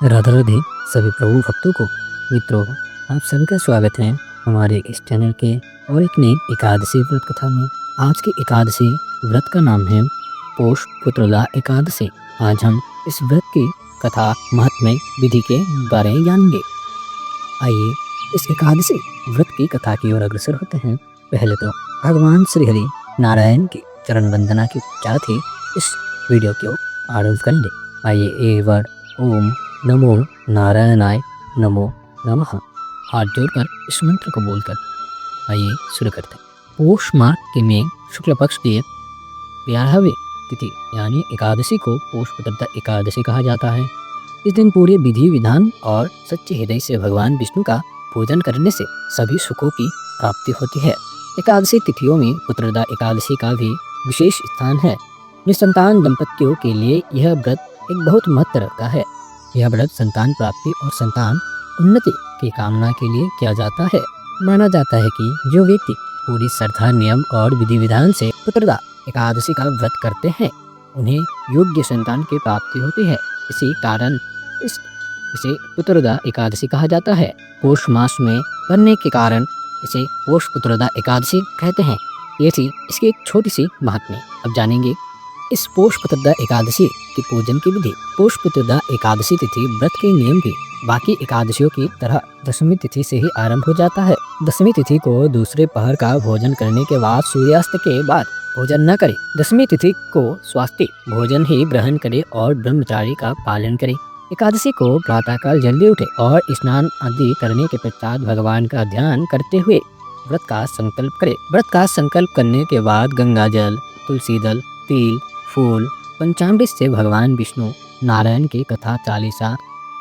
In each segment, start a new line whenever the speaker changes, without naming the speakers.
राधे राधे सभी प्रभु भक्तों को। मित्रों, आप सभी का स्वागत है हमारे इस चैनल के और एक नई एकादशी व्रत कथा में। आज की एकादशी व्रत का नाम है पोष पुत्रदा एकादशी। आज हम इस व्रत की कथा महात्म्य विधि के बारे में जानेंगे। आइए इस एकादशी व्रत की कथा की ओर अग्रसर होते हैं। पहले तो भगवान श्री हरि नारायण की चरण वंदना के साथ ही इस वीडियो को आरंभ करेंगे। आइए एक बार ओम नमो नारायणाय नमो नमः हाथ जोड़कर इस मंत्र को बोलकर आइए शुरू करते हैं। पोष माह के में शुक्ल पक्ष की 11वीं तिथि यानी एकादशी को पोष पुत्रदा एकादशी कहा जाता है। इस दिन पूरे विधि विधान और सच्चे हृदय से भगवान विष्णु का पूजन करने से सभी सुखों की प्राप्ति होती है। एकादशी तिथियों में पुत्रदा एकादशी का भी विशेष स्थान है। निसंतान दंपतियों के लिए यह व्रत एक बहुत महत्व रखता है। यह व्रत संतान प्राप्ति और संतान उन्नति की कामना के लिए किया जाता है। माना जाता है कि जो व्यक्ति पूरी श्रद्धा नियम और विधि विधान से पुत्रदा एकादशी का व्रत करते हैं उन्हें योग्य संतान की प्राप्ति होती है। इसी कारण इसे पुत्रदा एकादशी कहा जाता है। पोष मास में करने के कारण इसे पोष पुत्रदा एकादशी कहते हैं। ये थी इसकी एक छोटी सी महात्म्य। अब जानेंगे इस पोष पुत्रदा एकादशी की पूजन की विधि। पोष पुत्रदा एकादशी तिथि व्रत के नियम भी बाकी एकादशियों की तरह दशमी तिथि से ही आरंभ हो जाता है। दशमी तिथि को दूसरे पहर का भोजन करने के बाद सूर्यास्त के बाद भोजन न करे। दशमी तिथि को स्वास्थ्य भोजन ही ग्रहण करे और ब्रह्मचारी का पालन करे। एकादशी को प्रातःकाल जल्दी उठे और स्नान आदि करने के पश्चात भगवान का ध्यान करते हुए व्रत का संकल्प करे। व्रत का संकल्प करने के बाद गंगा जल, तुलसी दल, तिल, फूल, पंचामृत से भगवान विष्णु नारायण की कथा चालीसा,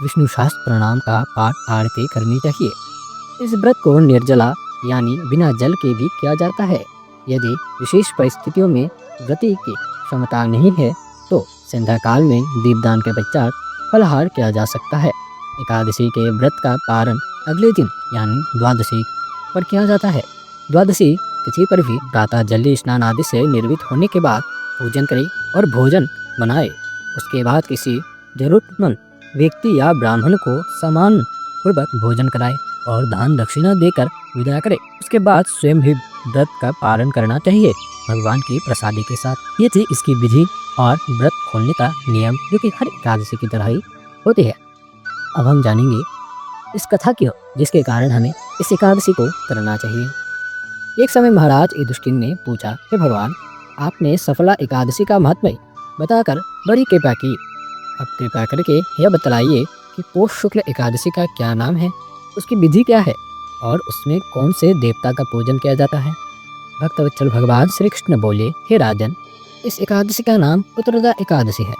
विष्णु शास्त्र प्रणाम का पाठ आरती करनी चाहिए। इस व्रत को निर्जला यानी बिना जल के भी किया जाता है। यदि विशेष परिस्थितियों में व्रती की क्षमता नहीं है तो संध्या काल में दीपदान के पश्चात फलाहार किया जा सकता है। एकादशी के व्रत का पारण अगले दिन यानी द्वादशी पर किया जाता है। द्वादशी तिथि पर भी प्रातः जल्दी स्नान आदि से निर्वित होने के बाद पूजन करे और भोजन बनाए। उसके बाद किसी जरूरतमंद व्यक्ति या ब्राह्मण को सम्मान पूर्वक भोजन कराए और दान दक्षिणा देकर विदा करे। उसके बाद स्वयं भी व्रत का पालन करना चाहिए भगवान की प्रसादी के साथ। ये थी इसकी विधि और व्रत खोलने का नियम जो कि हर एकादशी की तरह ही होती है। अब हम जानेंगे इस कथा की जिसके कारण हमें इस एकादशी को करना चाहिए। एक समय महाराज युधिष्ठिर ने पूछा, हे भगवान, आपने सफला एकादशी का महत्व बताकर बड़ी कृपा की। अब कृपा करके यह बतलाइए कि पोष शुक्ल एकादशी का क्या नाम है, उसकी विधि क्या है और उसमें कौन से देवता का पूजन किया जाता है। भक्तवत्सल भगवान श्री कृष्ण बोले, हे राजन, इस एकादशी का नाम पुत्रदा एकादशी है।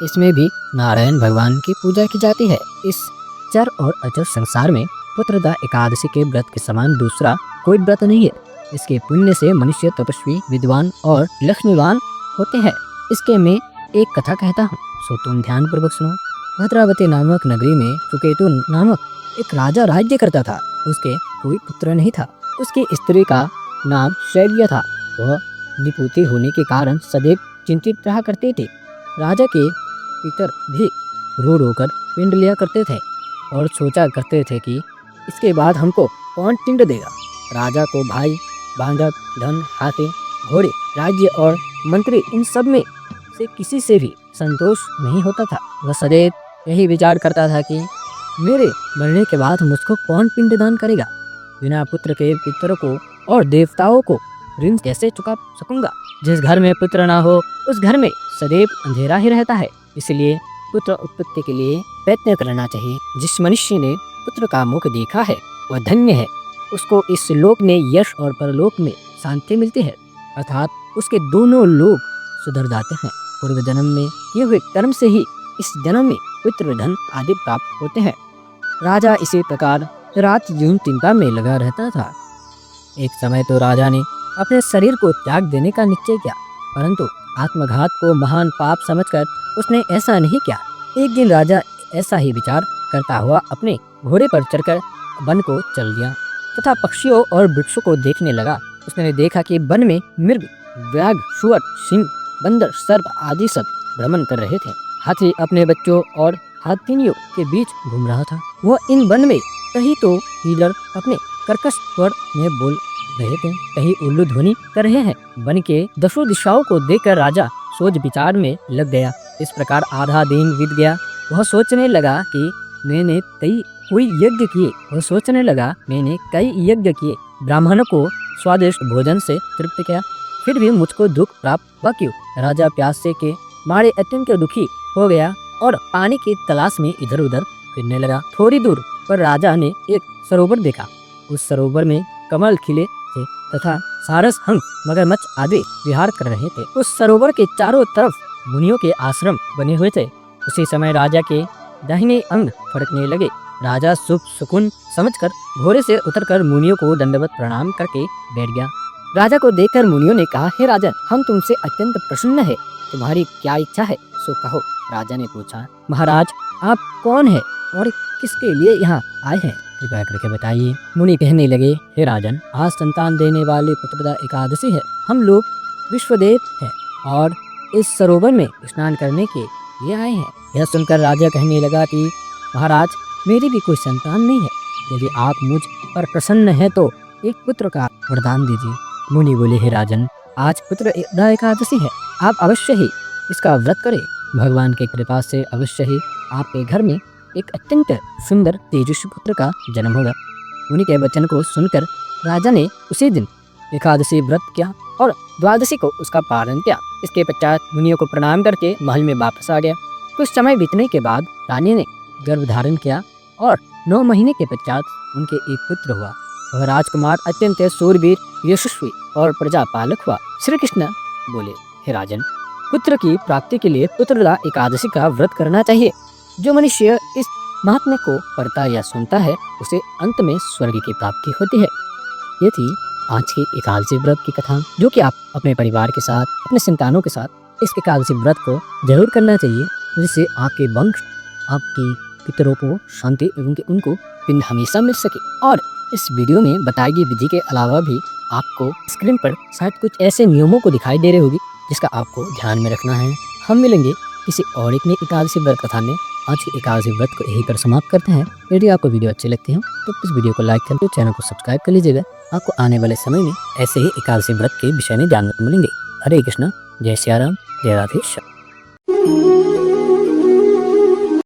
इसमें भी नारायण भगवान की पूजा की जाती है। इस चर और अचर संसार में पुत्रदा एकादशी के व्रत के समान दूसरा कोई व्रत नहीं है। इसके पुण्य से मनुष्य तपस्वी, विद्वान और लक्ष्मीवान होते हैं। इसके मैं एक कथा कहता हूँ, सो तुम ध्यान पूर्वक सुनो। भद्रावती नामक नगरी में सुकेतु नामक एक राजा राज्य करता था। उसके कोई पुत्र नहीं था। उसकी स्त्री का नाम शैल्य था। वह निपुति होने के कारण सदैव चिंतित रहा करते थे। राजा के पितर भी रो रो कर पिंड लिया करते थे और सोचा करते थे कि इसके बाद हमको कौन पिंड देगा। राजा को भाई, बांधव, धन, हाथी, घोड़े, राज्य और मंत्री इन सब में से किसी से भी संतोष नहीं होता था। वह सदैव यही विचार करता था कि मेरे मरने के बाद मुझको कौन पिंडदान करेगा। बिना पुत्र के पितरों को और देवताओं को ऋण कैसे चुका सकूंगा। जिस घर में पुत्र ना हो उस घर में सदैव अंधेरा ही रहता है। इसलिए पुत्र उत्पत्ति के लिए प्रयत्न करना चाहिए। जिस मनुष्य ने पुत्र का मुख देखा है वह धन्य है। उसको इस लोक में यश और परलोक में शांति मिलती है, अर्थात उसके दोनों लोग सुधर जाते हैं। पूर्व जन्म में किए हुए कर्म से ही इस जन्म में पुत्र, धन आदि प्राप्त होते हैं। राजा इसी प्रकार रात दिन चिंता में लगा रहता था। एक समय तो राजा ने अपने शरीर को त्याग देने का निश्चय किया, परंतु आत्मघात को महान पाप समझकर उसने ऐसा नहीं किया। एक दिन राजा ऐसा ही विचार करता हुआ अपने घोड़े पर चढ़कर वन को चल दिया तथा पक्षियों और वृक्षों को देखने लगा। उसने देखा कि वन में मृग, व्याघ्र, सुअर, सिंह, बंदर, सर्प आदि सब भ्रमण कर रहे थे। हाथी अपने बच्चों और हाथियों के बीच घूम रहा था। वह इन वन में कहीं तो हीलर अपने कर्कश स्वर में बोल रहे थे, कहीं उल्लू ध्वनि कर रहे हैं। वन के दसों दिशाओं को देखकर राजा सोच विचार में लग गया। इस प्रकार आधा दिन बीत गया। वह सोचने लगा कि मैंने कई यज्ञ किए, ब्राह्मणों को स्वादिष्ट भोजन से तृप्त किया, फिर भी मुझको दुख प्राप्त हुआ क्यों? राजा प्यास के मारे अत्यंत दुखी हो गया और पानी की तलाश में इधर उधर फिरने लगा। थोड़ी दूर पर राजा ने एक सरोवर देखा। उस सरोवर में कमल खिले थे तथा सारस, हंस, मगरमच्छ आदि विहार कर रहे थे। उस सरोवर के चारों तरफ मुनियों के आश्रम बने हुए थे। उसी समय राजा के दाहिने अंग फड़कने लगे। राजा शुभ सुकून समझकर घोड़े से उतरकर मुनियों को दंडवत प्रणाम करके बैठ गया। राजा को देखकर मुनियों ने कहा, हे राजन, हम तुमसे अत्यंत प्रसन्न है, तुम्हारी क्या इच्छा है सो कहो। राजा ने पूछा, महाराज, आप कौन है और किसके लिए यहाँ आए हैं, कृपया करके बताइए। मुनि कहने लगे, हे राजन, आज संतान देने वाली पुत्रदा एकादशी है। हम लोग विश्वदेव हैं और इस सरोवर में स्नान करने के लिए आए हैं। यह सुनकर राजा कहने लगा कि महाराज, मेरी भी कोई संतान नहीं है। यदि आप मुझ पर प्रसन्न हैं तो एक पुत्र का वरदान दीजिए। मुनि बोले, हे राजन, आज पुत्रदा एकादशी है, आप अवश्य ही इसका व्रत करें। भगवान की कृपा से अवश्य ही आपके घर में एक अत्यंत सुंदर तेजस्वी पुत्र का जन्म होगा। मुनि के वचन को सुनकर राजा ने उसी दिन एकादशी व्रत किया और द्वादशी को उसका पालन किया। इसके पश्चात मुनियों को प्रणाम करके महल में वापस आ गया। कुछ समय बीतने के बाद रानी ने गर्भ धारण किया और 9 महीने के पश्चात उनके एक पुत्र हुआ। वह राजकुमार अत्यंत शूरवीर, यशस्वी और प्रजापालक हुआ। श्री कृष्ण बोले, हे राजन, पुत्र की प्राप्ति के लिए पुत्रदा एकादशी का व्रत करना चाहिए। जो मनुष्य इस महात्म्य को पढ़ता या सुनता है उसे अंत में स्वर्ग की प्राप्ति होती है। ये थी आज की एकादशी व्रत की कथा, जो कि आप अपने परिवार के साथ, अपने संतानों के साथ इस एकादशी व्रत को जरूर करना चाहिए, जिससे आपके वंश, आपकी पितरों को शांति एवं उनको पिंड हमेशा मिल सके। और इस वीडियो में बताई गई विधि के अलावा भी आपको स्क्रीन पर शायद कुछ ऐसे नियमों को दिखाई दे रहे होगी जिसका आपको ध्यान में रखना है। हम मिलेंगे किसी और एक नई एकादशी व्रत कथा में। आज की एकादशी व्रत को यही कर समाप्त करते हैं। यदि आपको वीडियो अच्छी लगती है तो इस वीडियो को लाइक करके चैनल को सब्सक्राइब कर लीजिएगा। आपको आने वाले समय में ऐसे ही एकादशी व्रत के विषय में जानने को मिलेंगे। हरे कृष्ण, जय सिया राम, जय राधे श्याम।